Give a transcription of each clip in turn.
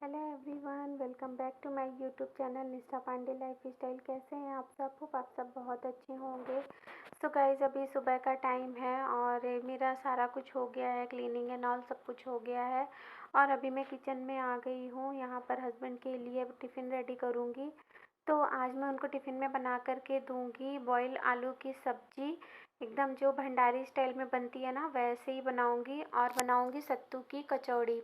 Hello everyone, welcome back to my YouTube channel Nishtha Pandey life style. कैसे हैं आप सब? होप आप सब बहुत अच्छे होंगे। सो गाइज, अभी सुबह का टाइम है और मेरा सारा कुछ हो गया है, क्लीनिंग एंड ऑल सब कुछ हो गया है। और अभी मैं किचन में आ गई हूँ। यहाँ पर हस्बैंड के लिए टिफ़िन रेडी करूँगी। तो आज मैं उनको टिफ़िन में बना कर के दूँगी बॉयल आलू की सब्ज़ी। एकदम जो भंडारी स्टाइल में बनती है ना, वैसे ही बनाऊँगी। और बनाऊँगी सत्तू की कचौड़ी।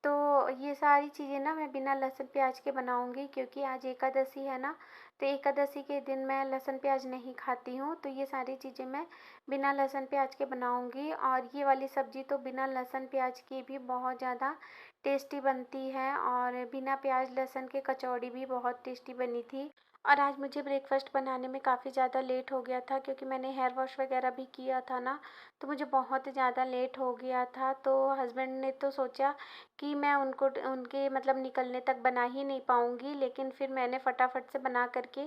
तो ये सारी चीज़ें ना मैं बिना लहसुन प्याज के बनाऊँगी, क्योंकि आज एकादशी है ना। तो एकादशी के दिन मैं लहसुन प्याज नहीं खाती हूँ, तो ये सारी चीज़ें मैं बिना लहसुन प्याज के बनाऊँगी। और ये वाली सब्ज़ी तो बिना लहसुन प्याज की भी बहुत ज़्यादा टेस्टी बनती है, और बिना प्याज लहसुन के कचौड़ी भी बहुत टेस्टी बनी थी। और आज मुझे ब्रेकफ़ास्ट बनाने में काफ़ी ज़्यादा लेट हो गया था, क्योंकि मैंने हेयर वॉश वगैरह भी किया था ना। तो मुझे बहुत ज़्यादा लेट हो गया था। तो हस्बैंड ने तो सोचा कि मैं उनको उनके मतलब निकलने तक बना ही नहीं पाऊँगी, लेकिन फिर मैंने फटाफट से बना करके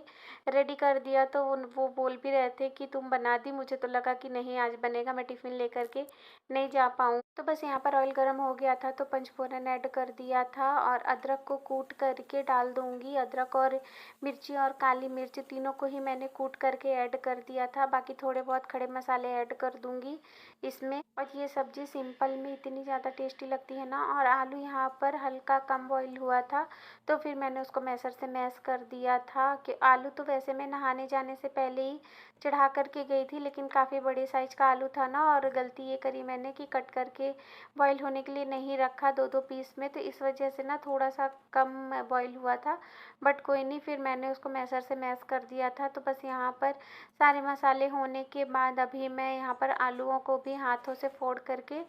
रेडी कर दिया। तो वो बोल भी रहे थे कि तुम बना दी। मुझे तो लगा कि नहीं, आज बनेगा, मैं टिफ़िन लेकर के नहीं जा पाऊँ। तो बस यहाँ पर ऑयल गर्म हो गया था, तो पंचफोरन ऐड कर दिया था और अदरक को कूट करके डाल दूँगी। अदरक और मिर्ची और काली मिर्च तीनों को ही मैंने कूट करके ऐड कर दिया था। बाकी थोड़े बहुत खड़े मसाले ऐड कर दूँगी इसमें। और ये सब्ज़ी सिंपल में इतनी ज़्यादा टेस्टी लगती है ना। और आलू यहाँ पर हल्का कम बॉईल हुआ था, तो फिर मैंने उसको मैशर से मैश कर दिया था। कि आलू तो वैसे मैं नहाने जाने से पहले ही चढ़ा करके गई थी, लेकिन काफ़ी बड़े साइज़ का आलू था ना, और गलती ये करी मैंने कि कट करके बॉईल होने के लिए नहीं रखा दो दो पीस में, तो इस वजह से ना थोड़ा सा कम बॉईल हुआ था। बट कोई नहीं, फिर मैंने उसको मैशर से मैश कर दिया था। तो बस यहाँ पर सारे मसाले होने के बाद अभी मैं यहाँ पर आलूओं को भी हाथों से फोड़ करके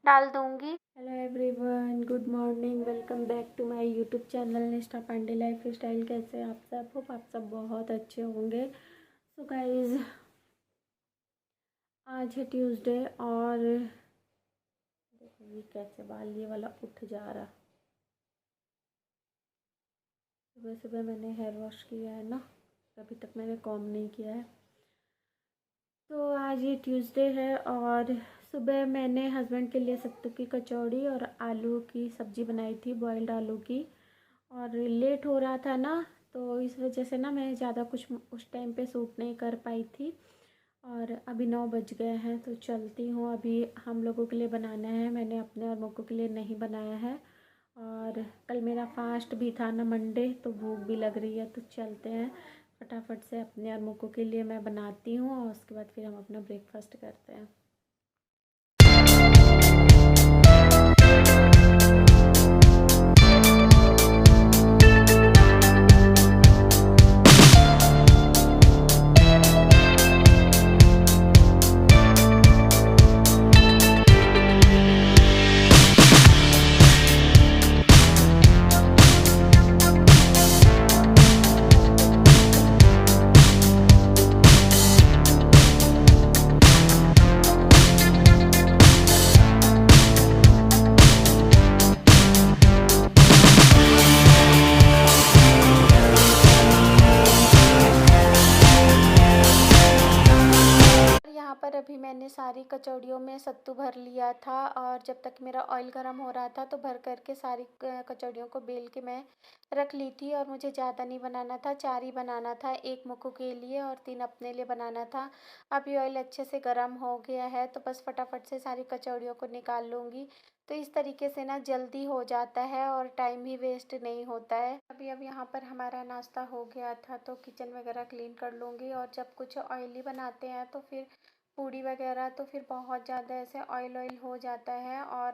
डाल दूँगी। Hello everyone, good morning, welcome back to my YouTube channel Nishtha Pandey life style. कैसे हैं आप सब? होप आप सब बहुत अच्छे होंगे। सो गाइज, आज है ट्यूसडे और देखो ये कैसे बाल ये वाला उठ जा रहा। सुबह सुबह मैंने हेयर वॉश किया है ना, अभी तक मैंने कॉम्ब नहीं किया है। तो आज ये ट्यूसडे है और सुबह मैंने हस्बैंड के लिए सत्तू की कचौड़ी और आलू की सब्ज़ी बनाई थी, बॉइल्ड आलू की। और लेट हो रहा था ना, तो इस वजह से ना मैं ज़्यादा कुछ उस टाइम पे शूट नहीं कर पाई थी। और अभी 9 बज गए हैं, तो चलती हूँ। अभी हम लोगों के लिए बनाना है, मैंने अपने और मोको के लिए नहीं बनाया है। और कल मेरा फास्ट भी था ना, मंडे, तो भूख भी लग रही है। तो चलते हैं फटाफट से, अपने और मोको के लिए मैं बनाती हूँ और उसके बाद फिर हम अपना ब्रेकफास्ट करते हैं। यहाँ पर अभी मैंने सारी कचौड़ियों में सत्तू भर लिया था, और जब तक मेरा ऑयल गर्म हो रहा था तो भर करके सारी कचौड़ियों को बेल के मैं रख ली थी। और मुझे ज़्यादा नहीं बनाना था, 4 ही बनाना था, 1 मुक्कू के लिए और 3 अपने लिए बनाना था। अभी ऑयल अच्छे से गर्म हो गया है, तो बस फटाफट से सारी कचौड़ियों को निकाल लूँगी। तो इस तरीके से ना जल्दी हो जाता है और टाइम भी वेस्ट नहीं होता है। अभी अब यहाँ पर हमारा नाश्ता हो गया था, तो किचन वगैरह क्लीन कर लूँगी। और जब कुछ ऑयली बनाते हैं तो फिर पूड़ी वगैरह तो फिर बहुत ज़्यादा ऐसे ऑयल ऑयल हो जाता है। और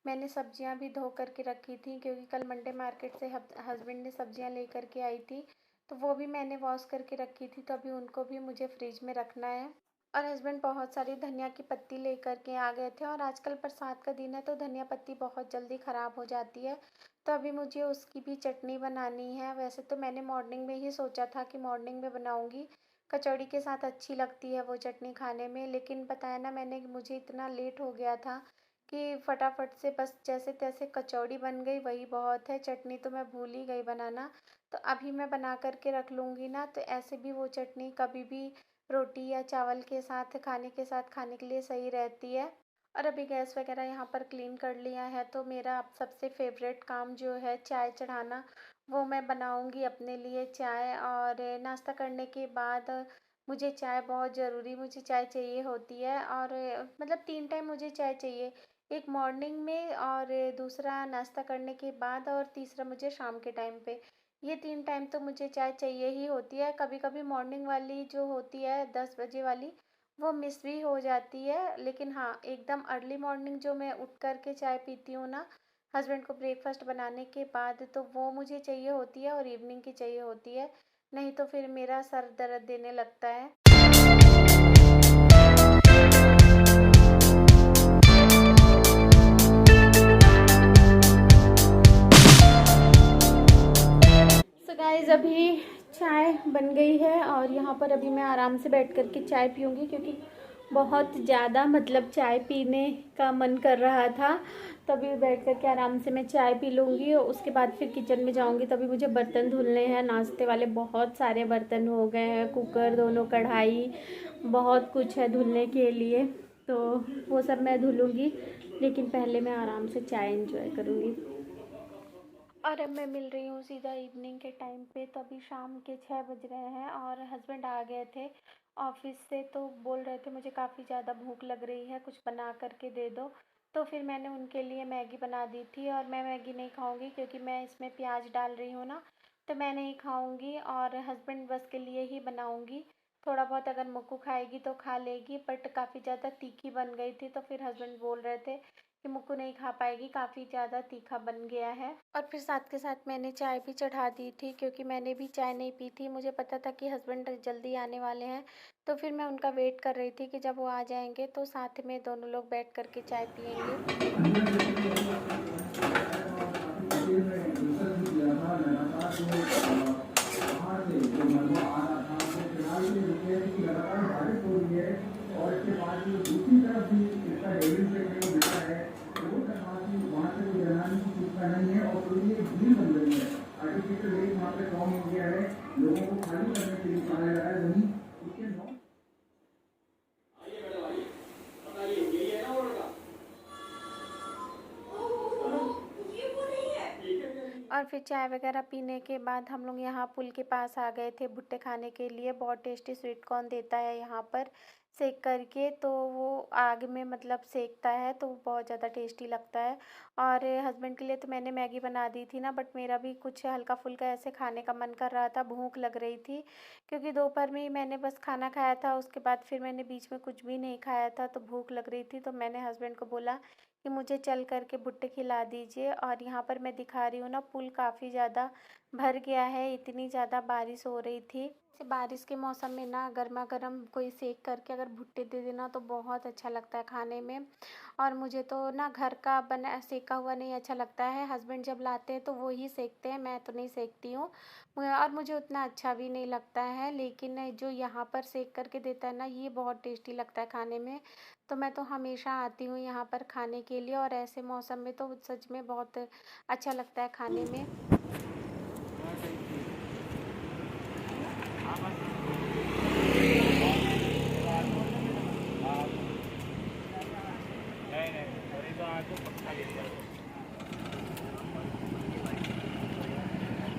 मैंने सब्जियां भी धो करके रखी थी, क्योंकि कल मंडे मार्केट से हस्बैंड ने सब्जियां लेकर के आई थी, तो वो भी मैंने वॉश करके रखी थी। तो अभी उनको भी मुझे फ्रिज में रखना है। और हस्बैंड बहुत सारी धनिया की पत्ती लेकर के आ गए थे, और आजकल बरसात का दिन है तो धनिया पत्ती बहुत जल्दी ख़राब हो जाती है। तो अभी मुझे उसकी भी चटनी बनानी है। वैसे तो मैंने मॉर्निंग में ही सोचा था कि मॉर्निंग में बनाऊंगी, कचौड़ी के साथ अच्छी लगती है वो चटनी खाने में। लेकिन बताया ना मैंने कि मुझे इतना लेट हो गया था कि फटाफट से बस जैसे तैसे कचौड़ी बन गई, वही बहुत है। चटनी तो मैं भूल ही गई बनाना। तो अभी मैं बना करके रख लूँगी ना, तो ऐसे भी वो चटनी कभी भी रोटी या चावल के साथ खाने के लिए सही रहती है। और अभी गैस वगैरह यहाँ पर क्लीन कर लिया है, तो मेरा अब सबसे फेवरेट काम जो है चाय चढ़ाना, वो मैं बनाऊँगी अपने लिए चाय। और नाश्ता करने के बाद मुझे चाय बहुत ज़रूरी, मुझे चाय चाहिए होती है। और मतलब 3 टाइम मुझे चाय चाहिए, एक मॉर्निंग में, और दूसरा नाश्ता करने के बाद, और तीसरा मुझे शाम के टाइम पे। ये 3 टाइम तो मुझे चाय चाहिए ही होती है। कभी-कभी मॉर्निंग वाली जो होती है 10 बजे वाली, वो मिस भी हो जाती है, लेकिन हाँ, एकदम अर्ली मॉर्निंग जो मैं उठ कर के चाय पीती हूँ ना, हस्बैंड को ब्रेकफास्ट बनाने के बाद, तो वो मुझे चाहिए होती है, और इवनिंग की चाहिए होती है। नहीं तो फिर मेरा सर दर्द देने लगता है। सो गाइस, अभी चाय बन गई है, और यहाँ पर अभी मैं आराम से बैठ कर के चाय पीऊँगी, क्योंकि बहुत ज़्यादा मतलब चाय पीने का मन कर रहा था। तभी बैठ कर के आराम से मैं चाय पी लूँगी, और उसके बाद फिर किचन में जाऊँगी। तभी मुझे बर्तन धुलने हैं, नाश्ते वाले बहुत सारे बर्तन हो गए हैं, कुकर, दोनों कढ़ाई, बहुत कुछ है धुलने के लिए। तो वो सब मैं धुलूँगी, लेकिन पहले मैं आराम से चाय एंजॉय करूँगी। और अब मैं मिल रही हूँ सीधा इवनिंग के टाइम पे, तो अभी शाम के 6 बज रहे हैं, और हस्बैंड आ गए थे ऑफिस से, तो बोल रहे थे मुझे काफ़ी ज़्यादा भूख लग रही है, कुछ बना करके दे दो। तो फिर मैंने उनके लिए मैगी बना दी थी, और मैं मैगी नहीं खाऊंगी क्योंकि मैं इसमें प्याज डाल रही हूँ ना, तो मैं नहीं खाऊंगी, और हस्बैंड बस के लिए ही बनाऊंगी। थोड़ा बहुत अगर मुक्कू खाएगी तो खा लेगी, बट काफ़ी ज़्यादा तीखी बन गई थी, तो फिर हस्बैंड बोल रहे थे कि मुक्कू नहीं खा पाएगी, काफ़ी ज़्यादा तीखा बन गया है। और फिर साथ के साथ मैंने चाय भी चढ़ा दी थी, क्योंकि मैंने भी चाय नहीं पी थी। मुझे पता था कि हस्बैंड जल्दी आने वाले हैं, तो फिर मैं उनका वेट कर रही थी कि जब वो आ जाएंगे तो साथ में दोनों लोग बैठ कर के चाय पियेंगे। और इसके बाद दूसरी तरफ भी इसका डेली से जो मिलता है, वो टमाटर वहाँ से कोई बनाने की चीज़ नहीं है, और पूरी एक झील बन गई है। आर्टिफिशियल लेक वहाँ पे फॉर्म हो गया है, लोगों को खाली करने के लिए बनाया जा रहा है वहीं उसके नौ। और फिर चाय वगैरह पीने के बाद हम लोग यहाँ पुल के पास आ गए थे भुट्टे खाने के लिए। बहुत टेस्टी स्वीट कॉर्न देता है यहाँ पर सेक करके, तो वो आग में मतलब सेकता है, तो वो बहुत ज़्यादा टेस्टी लगता है। और हस्बैंड के लिए तो मैंने मैगी बना दी थी ना, बट मेरा भी कुछ हल्का फुल्का ऐसे खाने का मन कर रहा था, भूख लग रही थी, क्योंकि दोपहर में ही मैंने बस खाना खाया था, उसके बाद फिर मैंने बीच में कुछ भी नहीं खाया था, तो भूख लग रही थी। तो मैंने हस्बैंड को बोला कि मुझे चल कर के भुट्टे खिला दीजिए। और यहाँ पर मैं दिखा रही हूँ ना, पुल काफ़ी ज़्यादा भर गया है, इतनी ज़्यादा बारिश हो रही थी। ऐसे बारिश के मौसम में ना गर्मा गर्म कोई सेक करके अगर भुट्टे दे देना तो बहुत अच्छा लगता है खाने में। और मुझे तो ना घर का बना सेका हुआ नहीं अच्छा लगता है, हस्बैंड जब लाते हैं तो वो ही सेकते हैं, मैं तो नहीं सेकती हूँ। और मुझे उतना अच्छा भी नहीं लगता है, लेकिन जो यहाँ पर सेक करके देता है ना, ये बहुत टेस्टी लगता है खाने में। तो मैं तो हमेशा आती हूँ यहाँ पर खाने के लिए, और ऐसे मौसम में तो सच में बहुत अच्छा लगता है खाने में।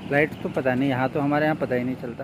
लाइट तो पता नहीं, यहाँ तो हमारे यहाँ पता ही नहीं चलता।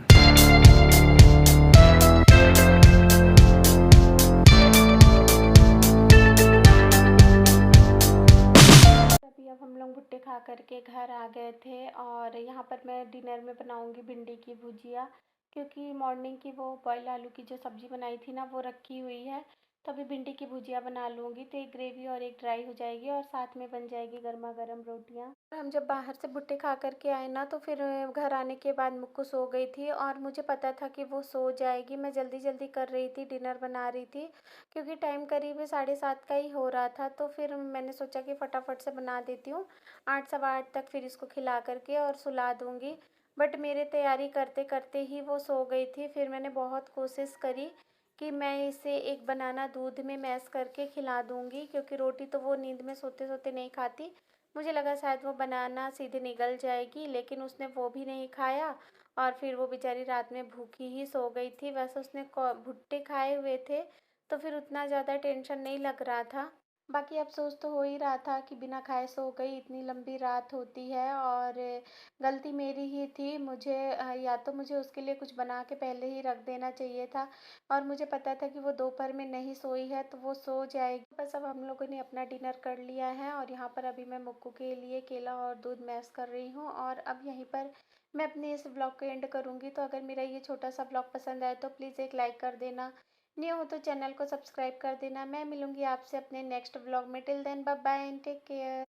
अभी अब हम लोग भुट्टे खा करके घर आ गए थे, और यहाँ पर मैं डिनर में बनाऊंगी भिंडी की भुजिया, क्योंकि मॉर्निंग की वो बॉयल आलू की जो सब्ज़ी बनाई थी ना, वो रखी हुई है। तो अभी भिंडी की भुजिया बना लूँगी, तो एक ग्रेवी और एक ड्राई हो जाएगी, और साथ में बन जाएगी गर्मा गर्म रोटियाँ। हम जब बाहर से भुट्टे खा करके आए ना, तो फिर घर आने के बाद मुक्कू सो गई थी, और मुझे पता था कि वो सो जाएगी। मैं जल्दी जल्दी कर रही थी, डिनर बना रही थी, क्योंकि टाइम करीब 7:30 का ही हो रहा था। तो फिर मैंने सोचा कि फटाफट से बना देती हूँ, 8 सवा 8 तक फिर इसको खिला करके और सुला दूँगी। बट मेरे तैयारी करते करते ही वो सो गई थी। फिर मैंने बहुत कोशिश करी कि मैं इसे एक बनाना दूध में मैश करके खिला दूँगी, क्योंकि रोटी तो वो नींद में सोते सोते नहीं खाती। मुझे लगा शायद वो बनाना सीधे निगल जाएगी, लेकिन उसने वो भी नहीं खाया, और फिर वो बेचारी रात में भूखी ही सो गई थी। वैसे उसने भुट्टे खाए हुए थे, तो फिर उतना ज़्यादा टेंशन नहीं लग रहा था। बाकी अफ़सोस तो हो ही रहा था कि बिना खाए सो गई, इतनी लंबी रात होती है और गलती मेरी ही थी। मुझे या तो मुझे उसके लिए कुछ बना के पहले ही रख देना चाहिए था और मुझे पता था कि वो दोपहर में नहीं सोई है तो वो सो जाएगी। बस अब हम लोगों ने अपना डिनर कर लिया है और यहाँ पर अभी मैं मुक्कू के लिए केला और दूध मैश कर रही हूँ और अब यहीं पर मैं अपने इस ब्लॉग को एंड करूँगी। तो अगर मेरा ये छोटा-सा ब्लॉग पसंद आए तो प्लीज़ एक लाइक कर देना। न्यू हो तो चैनल को सब्सक्राइब कर देना। मैं मिलूँगी आपसे अपने नेक्स्ट व्लॉग में। Till then bye bye and take care.